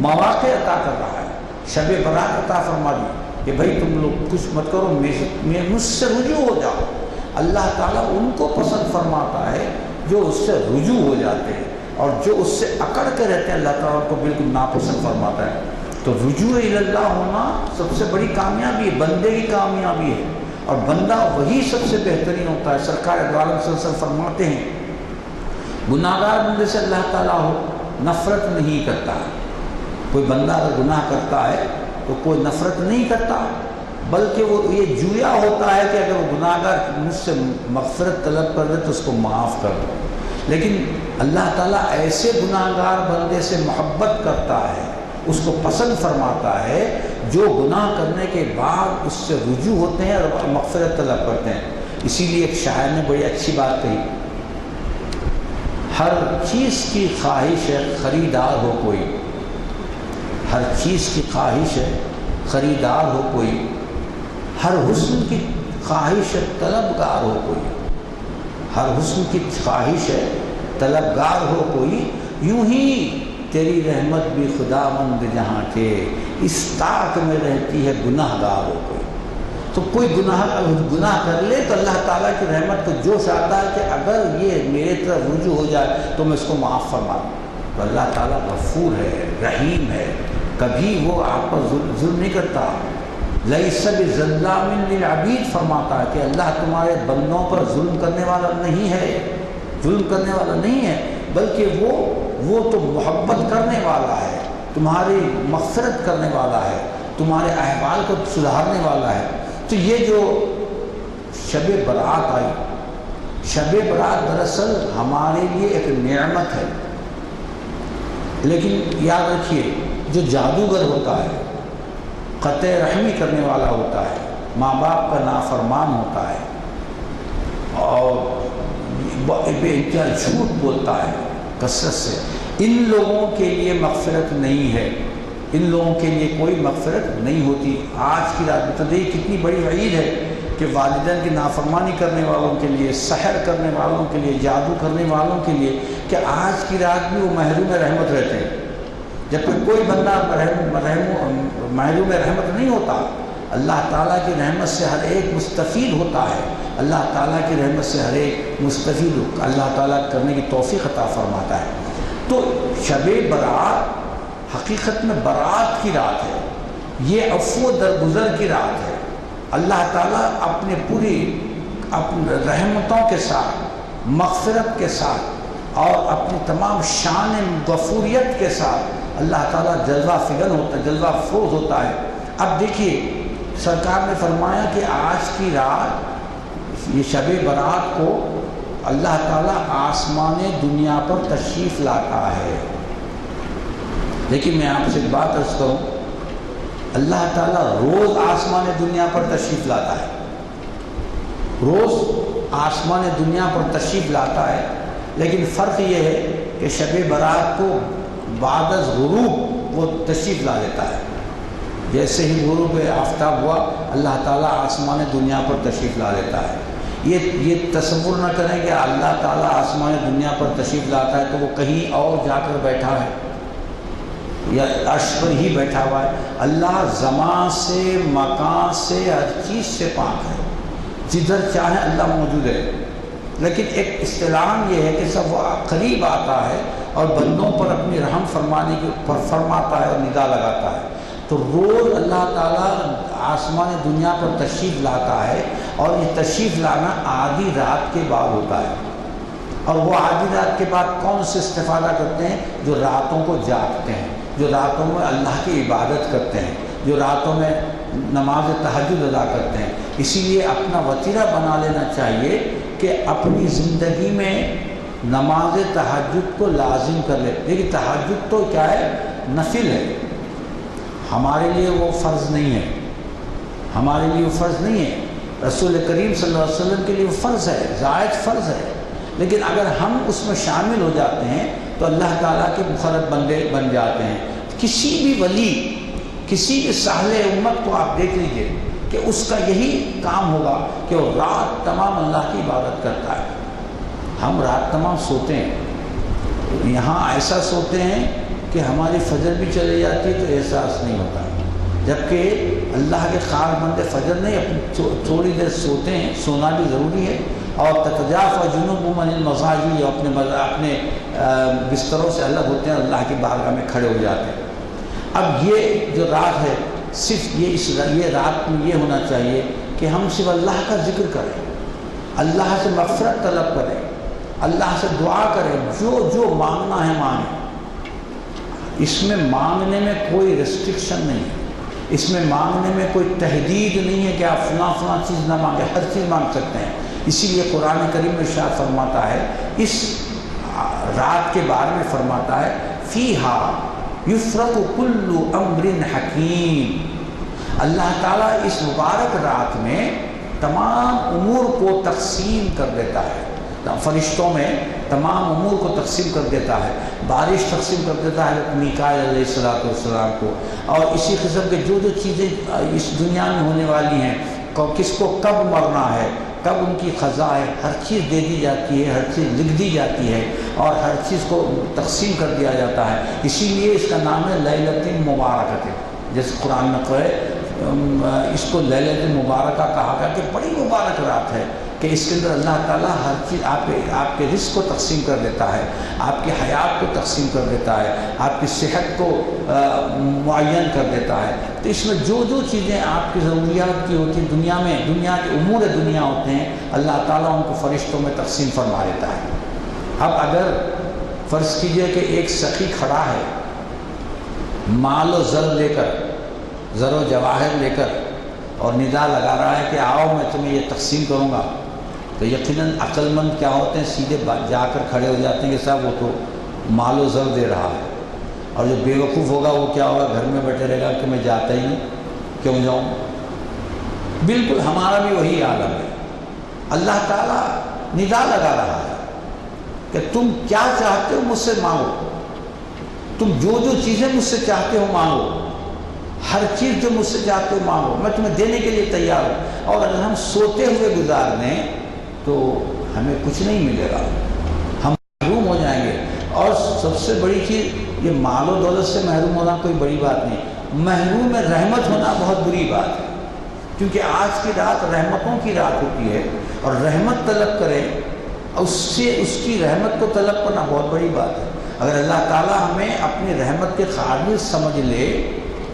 مواقع عطا کر رہا ہے، شب برات عطا فرما دی کہ بھائی تم لوگ کچھ مت کرو، مجھ سے رجوع ہو جاؤ۔ اللہ تعالیٰ ان کو پسند فرماتا ہے جو اس سے رجوع ہو جاتے ہیں، اور جو اس سے اکڑ کے رہتے ہیں اللہ تعالیٰ کو بالکل ناپسند فرماتا ہے۔ تو رجوع اللہ ہونا سب سے بڑی کامیابی ہے، بندے کی کامیابی ہے، اور بندہ وہی سب سے بہترین ہوتا ہے۔ سرکار دو عالم صلی اللہ علیہ وسلم فرماتے ہیں گناہ گار بندے سے اللہ تعالیٰ نفرت نہیں کرتا۔ کوئی بندہ اگر گناہ کرتا ہے تو کوئی نفرت نہیں کرتا، بلکہ وہ یہ جویا ہوتا ہے کہ اگر وہ گناہ گار مجھ سے مغفرت طلب کر دے تو اس کو معاف کر دو۔ لیکن اللہ تعالیٰ ایسے گناہ گار بندے سے محبت کرتا ہے، اس کو پسند فرماتا ہے جو گناہ کرنے کے بعد اس سے رجوع ہوتے ہیں اور مغفرت طلب کرتے ہیں۔ اسی لیے ایک شاعر نے بڑی اچھی بات کہی، ہر چیز کی خواہش ہے خریدار ہو کوئی، ہر چیز کی خواہش ہے خریدار ہو کوئی، ہر حسن کی خواہش ہے طلبگار ہو کوئی، ہر حسن کی خواہش ہے طلبگار ہو کوئی، یوں ہی تیری رحمت بھی خداوند جہاں کے اس طاق میں رہتی ہے گناہ گار ہو کوئی۔ تو کوئی گناہ کر لے تو اللہ تعالیٰ کی رحمت کو جوش آتا ہے کہ اگر یہ میرے طرف رجوع ہو جائے تو میں اس کو معاف فرما دوں۔ تو اللہ تعالیٰ غفور ہے، رحیم ہے، کبھی وہ آپ پر ظلم نہیں کرتا۔ لیس بظلام للعبید فرماتا ہے کہ اللہ تمہارے بندوں پر ظلم کرنے والا نہیں ہے، ظلم کرنے والا نہیں ہے، بلکہ وہ تو محبت کرنے والا ہے، تمہاری مغفرت کرنے والا ہے، تمہارے احوال کو سدھارنے والا ہے۔ تو یہ جو شب برات آئی، شب برات دراصل ہمارے لیے ایک نعمت ہے، لیکن یاد رکھیے جو جادوگر ہوتا ہے، قطع رحمی کرنے والا ہوتا ہے، ماں باپ کا نافرمان ہوتا ہے اور بے انتہا جھوٹ بولتا ہے کثرت سے، ان لوگوں کے لیے مغفرت نہیں ہے، ان لوگوں کے لیے کوئی مغفرت نہیں ہوتی۔ آج کی رات میں تو دیکھ کتنی بڑی وعید ہے کہ والدین کی نافرمانی کرنے والوں کے لیے، سحر کرنے والوں کے لیے، جادو کرنے والوں کے لیے، کہ آج کی رات بھی وہ محروم رحمت رہتے ہیں، جبکہ کوئی بندہ محروم رحمت نہیں ہوتا۔ اللہ تعالیٰ کی رحمت سے ہر ایک مستفید ہوتا ہے، اللہ تعالیٰ کی رحمت سے ہر ایک مستفید اللہ تعالیٰ کرنے کی توفیق عطا فرماتا ہے۔ تو شب برات حقیقت میں برات کی رات ہے، یہ عفو درگزر کی رات ہے۔ اللہ تعالیٰ اپنے رحمتوں کے ساتھ، مغفرت کے ساتھ اور اپنی تمام شان غفوریت کے ساتھ اللہ تعالیٰ جلوہ فگن ہوتا ہے، جلوہ فروز ہوتا ہے۔ اب دیکھیے سرکار نے فرمایا کہ آج کی رات یہ شب برات کو اللہ تعالیٰ آسمان دنیا پر تشریف لاتا ہے، لیکن میں آپ سے ایک بات عرض کروں، اللہ تعالیٰ روز آسمان دنیا پر تشریف لاتا ہے، روز آسمان دنیا پر تشریف لاتا ہے، لیکن فرق یہ ہے کہ شب برات کو بعد از غروب وہ تشریف لا لیتا ہے۔ جیسے ہی غروب آفتاب ہوا اللہ تعالیٰ آسمان دنیا پر تشریف لا لیتا ہے۔ یہ تصور نہ کریں کہ اللہ تعالیٰ آسمان دنیا پر تشریف لاتا ہے تو وہ کہیں اور جا کر بیٹھا ہے یا عرش پر ہی بیٹھا ہوا ہے۔ اللہ زمان سے، مکان سے، ہر چیز سے پاک ہے، جدھر چاہے اللہ موجود ہے، لیکن ایک اصطلاح یہ ہے کہ سب وہ قریب آتا ہے اور بندوں پر اپنی رحم فرمانے کے اوپر فرماتا ہے اور نگاہ لگاتا ہے۔ تو روز اللہ تعالیٰ آسمان دنیا پر تشریف لاتا ہے، اور یہ تشریف لانا آدھی رات کے بعد ہوتا ہے، اور وہ آدھی رات کے بعد کون سے استفادہ کرتے ہیں؟ جو راتوں کو جاگتے ہیں، جو راتوں میں اللہ کی عبادت کرتے ہیں، جو راتوں میں نماز تہجد ادا کرتے ہیں۔ اسی لیے اپنا وتیرہ بنا لینا چاہیے کہ اپنی زندگی میں نماز تہجد کو لازم کر لے۔ لیکن تہجد تو کیا ہے؟ نفل ہے، ہمارے لیے وہ فرض نہیں ہے، ہمارے لیے وہ فرض نہیں ہے، رسول کریم صلی اللہ علیہ وسلم کے لیے وہ فرض ہے، زائد فرض ہے۔ لیکن اگر ہم اس میں شامل ہو جاتے ہیں تو اللہ تعالیٰ کے مقرب بندے بن جاتے ہیں۔ کسی بھی ولی، کسی بھی صالح امت کو آپ دیکھ لیجئے کہ اس کا یہی کام ہوگا کہ وہ رات تمام اللہ کی عبادت کرتا ہے۔ ہم رات تمام سوتے ہیں، یہاں ایسا سوتے ہیں کہ ہماری فجر بھی چلی جاتی ہے تو احساس نہیں ہوتا، جبکہ اللہ کے خاص بندے فجر نہیں، اپنی تھوڑی دیر سوتے ہیں، سونا بھی ضروری ہے۔ اور تتجافی جنوبہم عن المضاجع، اپنے بستروں سے الگ ہوتے ہیں، اللہ کی بارگاہ میں کھڑے ہو جاتے ہیں۔ اب یہ جو رات ہے، صرف یہ رات میں یہ ہونا چاہیے کہ ہم صرف اللہ کا ذکر کریں، اللہ سے مغفرت طلب کریں، اللہ سے دعا کریں، جو مانگنا ہے مانگیں۔ اس میں مانگنے میں کوئی ریسٹرکشن نہیں ہے، اس میں مانگنے میں کوئی تحدید نہیں ہے کہ آپ فلاں چیز نہ مانگیں، ہر چیز مانگ سکتے ہیں۔ اسی لیے قرآن کریم میں ارشاد فرماتا ہے، اس رات کے بارے میں فرماتا ہے، فیہا یفرق کل امر حکیم۔ اللہ تعالیٰ اس مبارک رات میں تمام امور کو تقسیم کر دیتا ہے، فرشتوں میں تمام امور کو تقسیم کر دیتا ہے، بارش تقسیم کر دیتا ہے میکائیل علیہ السلام کو، اور اسی قسم کے جو چیزیں اس دنیا میں ہونے والی ہیں، کس کو کب مرنا ہے، کب ان کی قضا ہے، ہر چیز دے دی جاتی ہے، ہر چیز لکھ دی جاتی ہے، اور ہر چیز کو تقسیم کر دیا جاتا ہے۔ اسی لیے اس کا نام ہے لیلۃ مبارکۃ، جیسے قرآن میں کہے اس کو لیلۃ مبارکہ کہا گیا کہ بڑی مبارک رات ہے، کہ اس کے اندر اللہ تعالیٰ ہر چیز آپ کے رزق کو تقسیم کر دیتا ہے، آپ کی حیات کو تقسیم کر دیتا ہے، آپ کی صحت کو معین کر دیتا ہے۔ تو اس میں جو چیزیں آپ کی ضروریات کی ہوتی ہیں، دنیا کے امور دنیا ہوتے ہیں، اللہ تعالیٰ ان کو فرشتوں میں تقسیم فرما دیتا ہے۔ اب اگر فرض کیجئے کہ ایک سخی کھڑا ہے، مال و زر لے کر، زر و جواہر لے کر، اور ندا لگا رہا ہے کہ آؤ میں تمہیں یہ تقسیم کروں گا، تو یقیناً عقل مند کیا ہوتے ہیں، سیدھے جا کر کھڑے ہو جاتے ہیں کہ صاحب وہ تو مال و زر دے رہا ہے۔ اور جو بے وقوف ہوگا وہ کیا ہوگا، گھر میں بیٹھے رہے گا کہ میں جاتا ہی نہیں، کیوں جاؤں۔ بالکل ہمارا بھی وہی عالم ہے۔ اللہ تعالیٰ ندا لگا رہا ہے کہ تم کیا چاہتے ہو مجھ سے مانگو، تم جو چیزیں مجھ سے چاہتے ہو مانگو، ہر چیز جو مجھ سے چاہتے ہو مانگو، میں تمہیں دینے کے لیے تیار ہوں۔ اور اگر ہم سوتے ہوئے گزار دیں تو ہمیں کچھ نہیں ملے گا، ہم محروم ہو جائیں گے۔ اور سب سے بڑی چیز، یہ مال و دولت سے محروم ہونا کوئی بڑی بات نہیں، محروم رحمت ہونا بہت بری بات ہے، کیونکہ آج کی رات رحمتوں کی رات ہوتی ہے، اور رحمت طلب کریں، اس کی رحمت کو طلب کرنا بہت بڑی بات ہے۔ اگر اللہ تعالیٰ ہمیں اپنی رحمت کے قابل سمجھ لے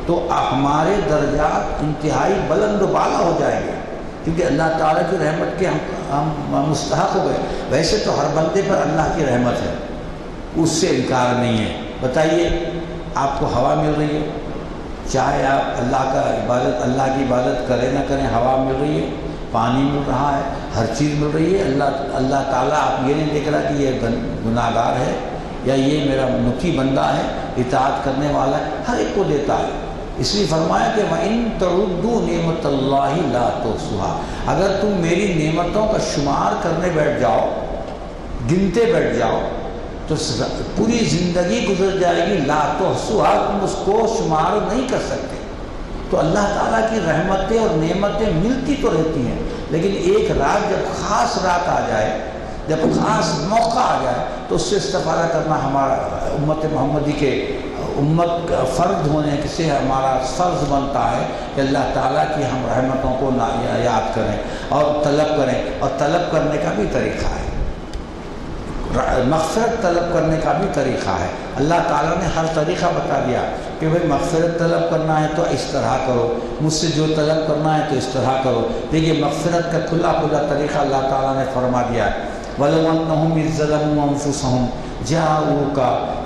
تو ہمارے درجات انتہائی بلند و بالا ہو جائیں گے، کیونکہ اللہ تعالیٰ کی رحمت کے ہم مستحق ہو گئے۔ ویسے تو ہر بندے پر اللہ کی رحمت ہے، اس سے انکار نہیں ہے۔ بتائیے، آپ کو ہوا مل رہی ہے، چاہے آپ اللہ کی عبادت کریں نہ کریں، ہوا مل رہی ہے، پانی مل رہا ہے، ہر چیز مل رہی ہے۔ اللہ تعالیٰ آپ یہ نہیں دیکھ رہا کہ یہ گناہ گار ہے یا یہ میرا مطیع بندہ ہے، اطاعت کرنے والا ہے، ہر ایک کو دیتا ہے۔ اس لیے فرمایا کہ وَإِن تَعُدُّوا نِعْمَتَ اللَّهِ لَا تُحْصُوهَا، اگر تم میری نعمتوں کا شمار کرنے بیٹھ جاؤ، گنتے بیٹھ جاؤ، تو پوری زندگی گزر جائے گی، لا تحصوها، تم اس کو شمار نہیں کر سکتے۔ تو اللہ تعالیٰ کی رحمتیں اور نعمتیں ملتی تو رہتی ہیں، لیکن ایک رات جب خاص رات آ جائے، جب خاص موقع آ جائے، تو اس سے استفادہ کرنا ہمارا امت محمدی کے امت کا فرد ہونے سے ہمارا فرض بنتا ہے کہ اللہ تعالیٰ کی ہم رحمتوں کو یاد کریں اور طلب کریں۔ اور طلب کرنے کا بھی طریقہ ہے، مغفرت طلب کرنے کا بھی طریقہ ہے۔ اللہ تعالیٰ نے ہر طریقہ بتا دیا کہ بھئی مغفرت طلب کرنا ہے تو اس طرح کرو، مجھ سے جو طلب کرنا ہے تو اس طرح کرو۔ دیکھیے مغفرت کا کھلا طریقہ اللہ تعالیٰ نے فرما دیا ہے، وَلَوْ أَنَّهُمْ إِذْ ظَلَمُوا أَنفُسَهُمْ جاءوك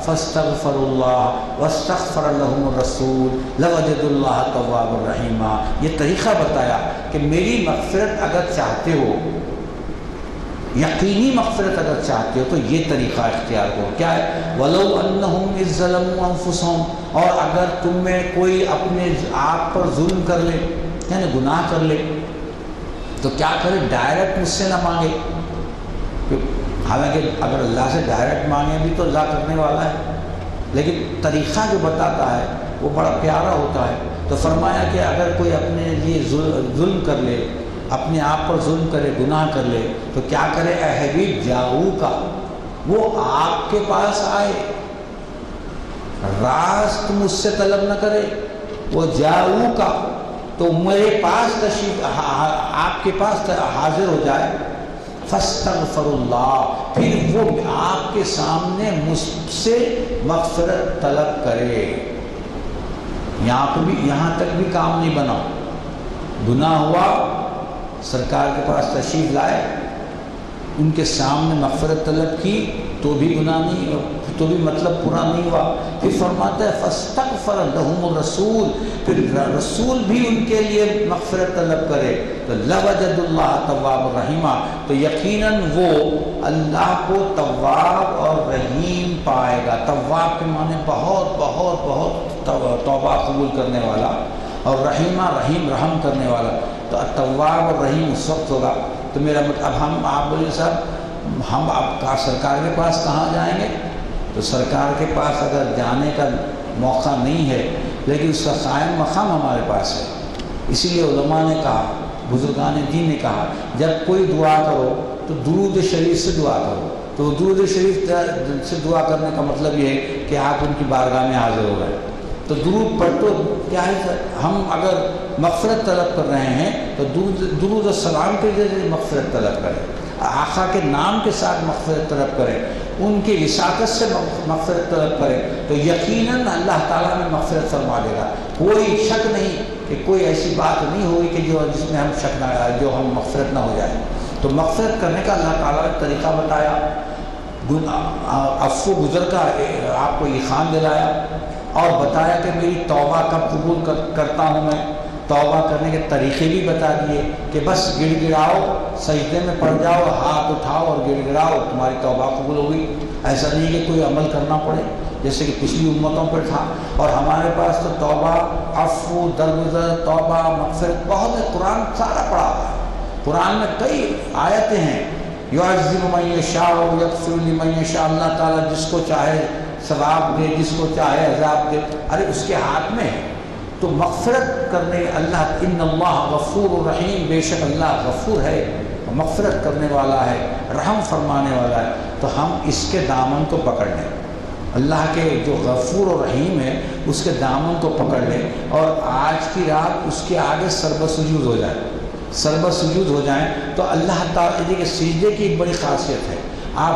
فاستغفروا الله واستغفر لهم الرسول لوجدوا الله توابا رحیما۔ یہ طریقہ بتایا کہ میری مغفرت اگر چاہتے ہو، یقینی مغفرت اگر چاہتے ہو تو یہ طریقہ اختیار کرو۔ کیا ہے؟ وَلَوْ أَنَّهُمْ إِذْ ظَلَمُوا أَنفُسَهُمْ، اور اگر تم میں کوئی اپنے آپ پر ظلم کر لے، یعنی گناہ کر لے، تو کیا کرے؟ ڈائریکٹ مجھ سے نہ مانگے، حالانکہ اگر اللہ سے ڈائریکٹ مانگیں بھی تو اللہ کرنے والا ہے، لیکن طریقہ جو بتاتا ہے وہ بڑا پیارا ہوتا ہے۔ تو فرمایا کہ اگر کوئی اپنے لیے ظلم کر لے، اپنے آپ پر ظلم کرے، گناہ کر لے، تو کیا کرے؟ اے حبیب جاؤ کا، وہ آپ کے پاس آئے، راست مجھ سے طلب نہ کرے، وہ جاؤ کا، تو میرے پاس تشریف آپ کے پاس حاضر ہو جائے، فاستغفر اللہ، پھر وہ آپ کے سامنے مجھ سے مغفرت طلب کرے۔ یہاں تک بھی کام نہیں بنا، گناہ ہوا، سرکار کے پاس تشریف لائے، ان کے سامنے مغفرت طلب کی تو بھی گناہ نہیں، تو بھی مطلب پورا نہیں ہوا۔ پھر فرماتا ہے فاستغفر لہم الرسول، پھر رسول بھی ان کے لیے مغفرت طلب کرے تو لوجد اللہ تواب الرحیمہ، تو یقیناً وہ اللہ کو تواب اور رحیم پائے گا۔ تواب کے معنی بہت بہت بہت توبہ قبول کرنے والا، اور رحیمہ رحیم رحم کرنے والا۔ تو تواب اور رحیم اس وقت ہوگا۔ تو میرا اب آپ بولے صاحب ہم آپ کا سرکار کے پاس کہاں جائیں گے؟ تو سرکار کے پاس اگر جانے کا موقع نہیں ہے، لیکن اس کا قائم مقام ہمارے پاس ہے۔ اسی لیے علماء نے کہا، بزرگان دین نے کہا، جب کوئی دعا کرو تو درود شریف سے دعا کرو۔ تو درود شریف سے دعا کرنے کا مطلب یہ ہے کہ آپ ان کی بارگاہ میں حاضر ہو گئے۔ تو درود پڑھ تو کیا ہے، ہم اگر مغفرت طلب کر رہے ہیں تو درود السلام کے ذریعے مغفرت طلب کریں، آقا کے نام کے ساتھ مغفرت طلب کریں، ان کی وساطت سے مغفرت طلب کریں، تو یقیناً اللہ تعالیٰ نے مغفرت فرما دے گا۔ کوئی شک نہیں کہ کوئی ایسی بات نہیں ہوگی کہ جس میں ہم شک نہ، جو ہم مغفرت نہ ہو جائے۔ تو مغفرت کرنے کا اللہ تعالیٰ نے طریقہ بتایا، عفو گزر کا آپ کو ایقان دلایا، اور بتایا کہ میری توبہ کب قبول کرتا ہوں میں، توبہ کرنے کے طریقے بھی بتا دیے کہ بس گڑ گڑاؤ، سجدے میں پڑ جاؤ، ہاتھ اٹھاؤ اور گڑ گڑاؤ، تمہاری توبہ قبول ہوگی۔ ایسا نہیں کہ کوئی عمل کرنا پڑے جیسے کہ پچھلی امتوں پر تھا۔ اور ہمارے پاس تو توبہ، عفو، درگزر، توبہ، مغفرت بہت ہے، قرآن سارا پڑھا ہوا ہے۔ قرآن میں کئی آیتیں ہیں، یعذب من یشاء یغفر لمن یشاء، اللہ تعالیٰ جس کو چاہے ثواب دے، جس کو چاہے عذاب دے، ارے اس کے ہاتھ میں ہے۔ تو مغفرت کرنے اللہ، ان اللہ غفور الرحیم، بے شک اللہ غفور ہے، مغفرت کرنے والا ہے، رحم فرمانے والا ہے۔ تو ہم اس کے دامن کو پکڑ لیں، اللہ کے جو غفور و رحیم ہے اس کے دامن کو پکڑ لیں، اور آج کی رات اس کے آگے سربہ سجود ہو جائیں، سربہ سجود ہو جائیں۔ تو اللہ تعالیٰ کے سجدے کی ایک بڑی خاصیت ہے،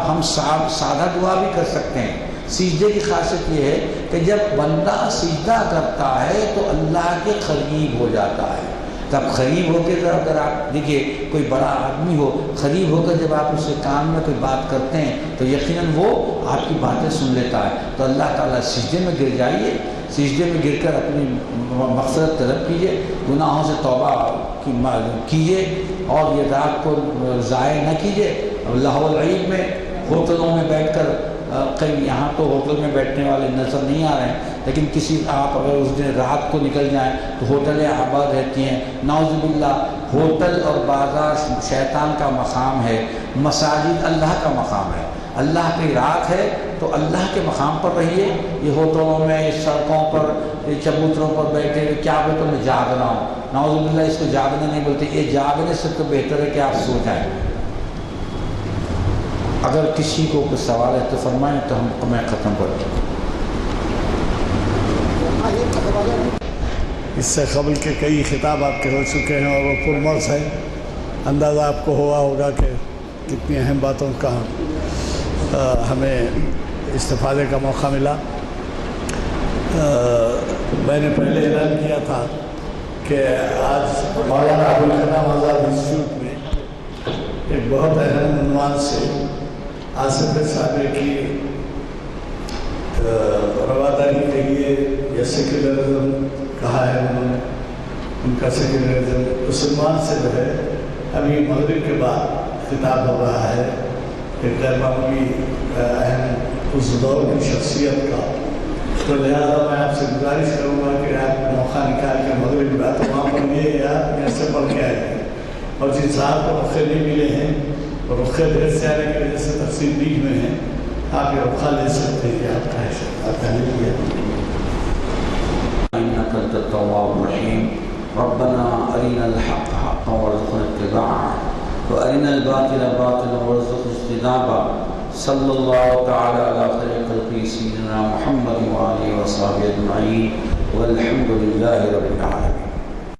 ہم سادہ دعا بھی کر سکتے ہیں۔ سجدے کی خاصیت یہ ہے کہ جب بندہ سجدہ کرتا ہے تو اللہ کے قریب ہو جاتا ہے۔ تب قریب ہو کے اگر آپ دیکھیے کوئی بڑا آدمی ہو، قریب ہو کر جب آپ اس کے کان میں کوئی بات کرتے ہیں تو یقیناً وہ آپ کی باتیں سن لیتا ہے۔ تو اللہ تعالیٰ سجدے میں گر جائیے، سجدے میں گر کر اپنی مغفرت طلب کیجیے، گناہوں سے توبہ کیجیے، اور یہ رات کو ضائع نہ کیجیے۔ اللہ العید میں ہوٹلوں میں بیٹھ کر، کئی یہاں تو ہوٹل میں بیٹھنے والے نظر نہیں آ رہے ہیں، لیکن کسی آپ اگر اس دن رات کو نکل جائیں تو ہوٹلیں آباد رہتی ہیں۔ نعوذ باللہ، ہوٹل اور بازار شیطان کا مقام ہے، مساجد اللہ کا مقام ہے، اللہ کی رات ہے، تو اللہ کے مقام پر رہیے۔ یہ ہوٹلوں میں، سڑکوں پر، چبوتروں پر بیٹھے ہوئے کیا بولتے میں جاگ رہا ہوں، نعوذ باللہ اس کو جاگنے نہیں بولتے، یہ جاگنے سے تو بہتر ہے کہ آپ سو جائیں۔ اگر کسی کو کوئی سوال ہے تو فرمائیں، تو میں ختم کر دوں۔
اس سے قبل کے کئی خطاب آپ کے ہو چکے ہیں اور وہ پرمرس ہیں، اندازہ آپ کو ہوا ہوگا کہ کتنی اہم باتوں کا ہمیں استفادے کا موقع ملا۔ میں نے پہلے اعلان کیا تھا کہ آج مولانا ابوالکلام آزاد انسٹیٹیوٹ میں ایک بہت اہم عنوان سے آصف صاحب کی رواداری کے لیے یا سیکولرزم کہا ہے انہوں نے، ان کا سیکولرزم اس عنوان سے جو ہے ابھی مغرب کے بعد خطاب ہو رہا ہے، ایک غیر معمولی اہم اس دور کی شخصیت کا۔ تو لہٰذا میں آپ سے گزارش کروں گا کہ آپ موقع نکال کے مغرب بعد وہاں پڑھیے یا ایسے پڑھ کے آئیے، اور جن صاحب کو موقع نہیں ملے ہیں رخے دیر سے آنے کی وجہ سے تقسیم بیچ میں ہیں، آپ یہ رخا لے سکتے ہیں کہ آپ کا ہے آپ کا لے لیا۔
إنك أنت التواب الرحيم ربنا أرنا الحق حقا وارزقنا اتباعه وأرنا الباطل باطلا وارزقنا اجتنابه صلى الله تعالى على خير خلقه سيدنا محمد وآله وصحبه أجمعين والحمد لله رب العالمين۔